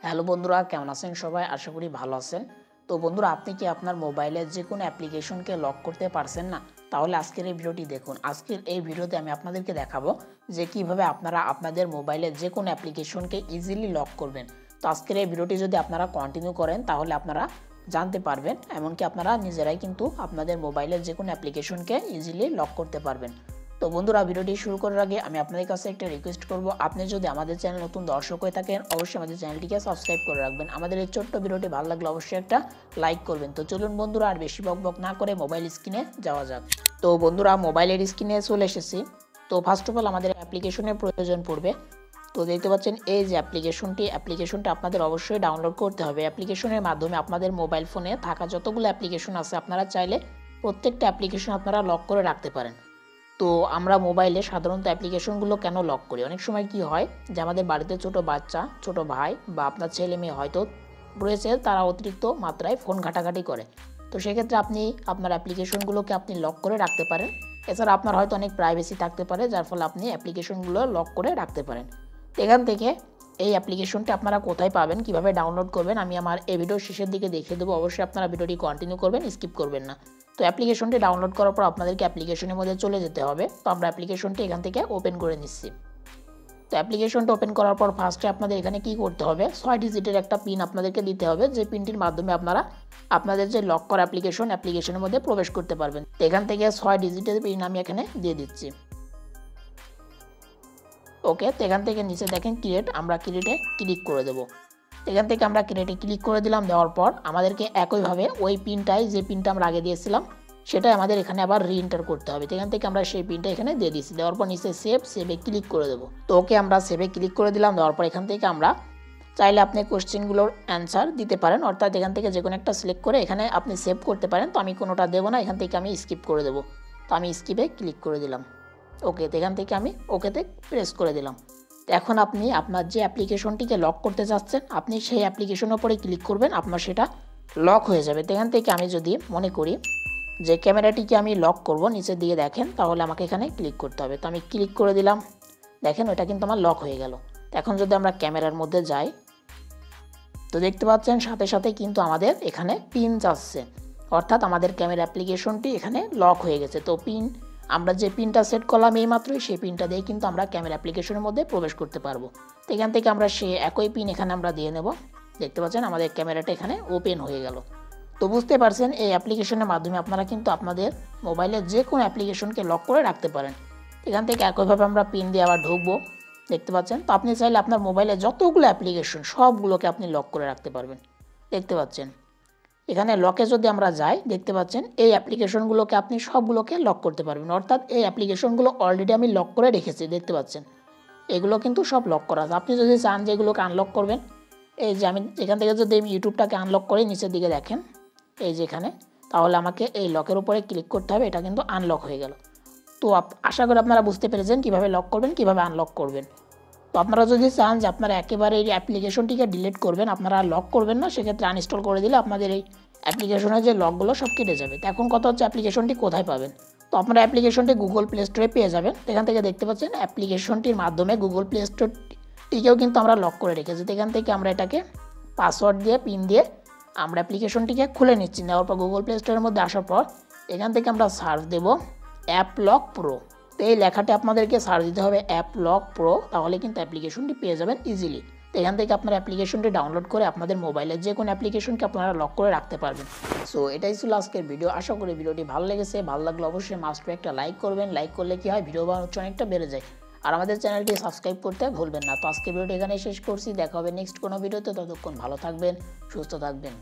Hello বন্ধুরা, কেমন আছেন সবাই? আশা করি ভালো আছেন। তো বন্ধুরা, আপনি কি আপনার মোবাইলের যে কোনো অ্যাপ্লিকেশনকে লক করতে পারছেন না? তাহলে আজকের এই ভিডিওটি দেখুন। আজকের এই ভিডিওতে আমি আপনাদেরকে দেখাবো যে কিভাবে আপনারা আপনাদের মোবাইলের যে কোনো অ্যাপ্লিকেশনকে ইজিলি লক করবেন। তো আজকের এই ভিডিওটি যদি আপনারা কন্টিনিউ করেন তাহলে আপনারা জানতে পারবেন, এমনকি আপনারা নিজেরাই কিন্তু আপনাদের মোবাইলের যে কোনো অ্যাপ্লিকেশনকে ইজিলি লক করতে পারবেন। তো বন্ধুরা, ভিডিওটি শুরু করার আগে আমি আপনাদের কাছে একটা রিকোয়েস্ট করব, আপনি যদি আমাদের চ্যানেল নতুন দর্শক হয়ে থাকেন অবশ্যই আমাদের চ্যানেলটিকে সাবস্ক্রাইব করে রাখবেন। আমাদের এই ছোট্ট ভিডিওটি ভালো লাগলে অবশ্যই একটা লাইক করবেন। তো চলুন বন্ধুরা, আর বেশি বকবক না করে মোবাইল স্ক্রিনে যাওয়া যাক। তো বন্ধুরা, মোবাইলের স্ক্রিনে চলে এসেছি। তো ফার্স্ট অফ অল আমাদের অ্যাপ্লিকেশনের প্রয়োজন পড়বে। তো দেখতে পাচ্ছেন এই যে অ্যাপ্লিকেশনটা আপনাদের অবশ্যই ডাউনলোড করতে হবে। অ্যাপ্লিকেশনের মাধ্যমে আপনাদের মোবাইল ফোনে থাকা যতগুলো অ্যাপ্লিকেশন আছে আপনারা চাইলে প্রত্যেকটা অ্যাপ্লিকেশন আপনারা লক করে রাখতে পারেন। তো আমরা মোবাইলে সাধারণত অ্যাপ্লিকেশনগুলো কেন লক করি? অনেক সময় কি হয় যে আমাদের বাড়িতে ছোট বাচ্চা, ছোট ভাই বা আপনার ছেলে মেয়ে হয়তো রয়েছে, তারা অতিরিক্ত মাত্রায় ফোন ঘাটাঘাটি করে। তো সেক্ষেত্রে আপনি আপনার অ্যাপ্লিকেশনগুলোকে আপনি লক করে রাখতে পারেন। এছাড়া আপনার হয়তো অনেক প্রাইভেসি থাকতে পারে, যার ফলে আপনি অ্যাপ্লিকেশনগুলো লক করে রাখতে পারেন। এখান থেকে এই অ্যাপ্লিকেশনটি আপনারা কোথায় পাবেন, কিভাবে ডাউনলোড করবেন, আমি আমার এই ভিডিওর শেষের দিকে দেখিয়ে দেবো। অবশ্যই আপনারা ভিডিওটি কন্টিনিউ করবেন, স্কিপ করবেন না। তো অ্যাপ্লিকেশনটি ডাউনলোড করার পর আপনাদেরকে অ্যাপ্লিকেশনের মধ্যে চলে যেতে হবে। তো আমরা অ্যাপ্লিকেশনটি এখান থেকে ওপেন করে নিচ্ছি। তো অ্যাপ্লিকেশনটা ওপেন করার পর ফার্স্টে আপনাদের এখানে কি করতে হবে, 6 ডিজিটের একটা পিন আপনাদেরকে দিতে হবে, যে পিনটির মাধ্যমে আপনারা আপনাদের যে লক করা অ্যাপ্লিকেশনের মধ্যে প্রবেশ করতে পারবেন। তো এখান থেকে 6 ডিজিটের পিন আমি এখানে দিয়ে দিচ্ছি। ওকে, তো এখান থেকে নিচে দেখেন ক্রিয়েট, আমরা ক্রিয়েটে ক্লিক করে দেবো। এখান থেকে আমরা ক্রিয়েটে ক্লিক করে দিলাম। দেওয়ার পর আমাদেরকে একইভাবে ওই পিনটাই, যে পিনটা আমরা আগে দিয়েছিলাম সেটাই আমাদের এখানে আবার রিএন্টার করতে হবে। তো এখান থেকে আমরা সেই পিনটা এখানে দিয়ে দিচ্ছি। দেওয়ার পর নিচে সেভে ক্লিক করে দেবো। তো ওকে, আমরা সেভে ক্লিক করে দিলাম। দেওয়ার পর এখান থেকে আমরা চাইলে আপনি কোশ্চেনগুলোর অ্যান্সার দিতে পারেন, অর্থাৎ এখান থেকে যে কোনো একটা সিলেক্ট করে এখানে আপনি সেভ করতে পারেন। তো আমি কোনোটা দেবো না, এখান থেকে আমি স্কিপ করে দেবো। তো আমি স্কিপে ক্লিক করে দিলাম। ওকে, তো এখান থেকে আমি ওকেতে প্রেস করে দিলাম। এখন আপনি আপনার যে অ্যাপ্লিকেশনটিকে লক করতে চাচ্ছেন আপনি সেই অ্যাপ্লিকেশনের উপরে ক্লিক করবেন, আপনার সেটা লক হয়ে যাবে। তো এখান থেকে আমি যদি মনে করি যে ক্যামেরাটিকে আমি লক করব, নিচের দিকে দেখেন, তাহলে আমাকে এখানে ক্লিক করতে হবে। তো আমি ক্লিক করে দিলাম। দেখেন ওটা কিন্তু আমার লক হয়ে গেল। এখন যদি আমরা ক্যামেরার মধ্যে যাই তো দেখতে পাচ্ছেন সাথে সাথে কিন্তু আমাদের এখানে পিন যাচ্ছে, অর্থাৎ আমাদের ক্যামেরা অ্যাপ্লিকেশনটি এখানে লক হয়ে গেছে। তো আমরা যে পিনটা সেট করলাম এইমাত্রই, সেই পিনটা দিয়ে কিন্তু আমরা ক্যামেরা অ্যাপ্লিকেশনের মধ্যে প্রবেশ করতে পারবো। তো এখান থেকে আমরা একই পিন এখানে আমরা দিয়ে নেব। দেখতে পাচ্ছেন আমাদের ক্যামেরাটা এখানে ওপেন হয়ে গেল। তো বুঝতে পারছেন এই অ্যাপ্লিকেশনের মাধ্যমে আপনারা কিন্তু আপনাদের মোবাইলের যে কোনো অ্যাপ্লিকেশনকে লক করে রাখতে পারেন। এখান থেকে একইভাবে আমরা পিন দিয়ে আবার ঢুকবো। দেখতে পাচ্ছেন, তো আপনি চাইলে আপনার মোবাইলে যতগুলো অ্যাপ্লিকেশন সবগুলোকে আপনি লক করে রাখতে পারবেন। দেখতে পাচ্ছেন এখানে লকে যদি আমরা যাই, দেখতে পাচ্ছেন এই অ্যাপ্লিকেশনগুলোকে আপনি সবগুলোকে লক করতে পারবেন, অর্থাৎ এই অ্যাপ্লিকেশনগুলো অলরেডি আমি লক করে রেখেছি। দেখতে পাচ্ছেন এগুলো কিন্তু সব লক করা আছে। আপনি যদি চান যে এগুলোকে আনলক করবেন, এই যে আমি এখান থেকে যদি আমি ইউটিউবটাকে আনলক করি, নিচের দিকে দেখেন এই যে এখানে, তাহলে আমাকে এই লকের উপরে ক্লিক করতে হবে। এটা কিন্তু আনলক হয়ে গেল। তো আশা করি আপনারা বুঝতে পেরেছেন কীভাবে লক করবেন, কীভাবে আনলক করবেন। তো আপনারা যদি চান যে আপনারা একেবারে এই অ্যাপ্লিকেশনটিকে ডিলিট করবেন, আপনারা লক করবেন না, সেক্ষেত্রে আনইনস্টল করে দিলে আপনাদের এই অ্যাপ্লিকেশনের যে লকগুলো সব কেটে যাবে। তো এখন কথা হচ্ছে অ্যাপ্লিকেশনটি কোথায় পাবেন। তো আপনারা অ্যাপ্লিকেশনটি গুগল প্লে স্টোরে পেয়ে যাবেন। এখান থেকে দেখতে পাচ্ছেন অ্যাপ্লিকেশনটির মাধ্যমে গুগল প্লে স্টোরটিকেও কিন্তু আমরা লক করে রেখেছি। তো এখান থেকে আমরা এটাকে পাসওয়ার্ড দিয়ে পিন দিয়ে আমরা অ্যাপ্লিকেশনটিকে খুলে নিচ্ছি। নেওয়ার পর গুগল প্লে স্টোরের মধ্যে আসার পর এখান থেকে আমরা সার্চ দেব অ্যাপ লক প্রো। তো এই লেখাটি আপনাদেরকে সার্চ দিতে হবে অ্যাপ লক প্রো, তাহলে কিন্তু অ্যাপ্লিকেশনটি পেয়ে যাবেন ইজিলি। তো এখান থেকে আপনার অ্যাপ্লিকেশনটি ডাউনলোড করে আপনাদের মোবাইলের যে কোনো অ্যাপ্লিকেশনকে আপনারা লক করে রাখতে পারবেন। সো এটাই ছিল আজকের ভিডিও। আশা করি ভিডিওটি ভালো লেগেছে। ভালো লাগলে অবশ্যই মাস্ট একটা লাইক করবেন। লাইক করলে কি হয়, ভিডিও বানানোর অনেকটা বেড়ে যায়। আর আমাদের চ্যানেলটি সাবস্ক্রাইব করতে ভুলবেন না। তো আজকের ভিডিওটি এখানে শেষ করছি। দেখা হবে নেক্সট কোনো ভিডিওতে। ততক্ষণ ভালো থাকবেন, সুস্থ থাকবেন।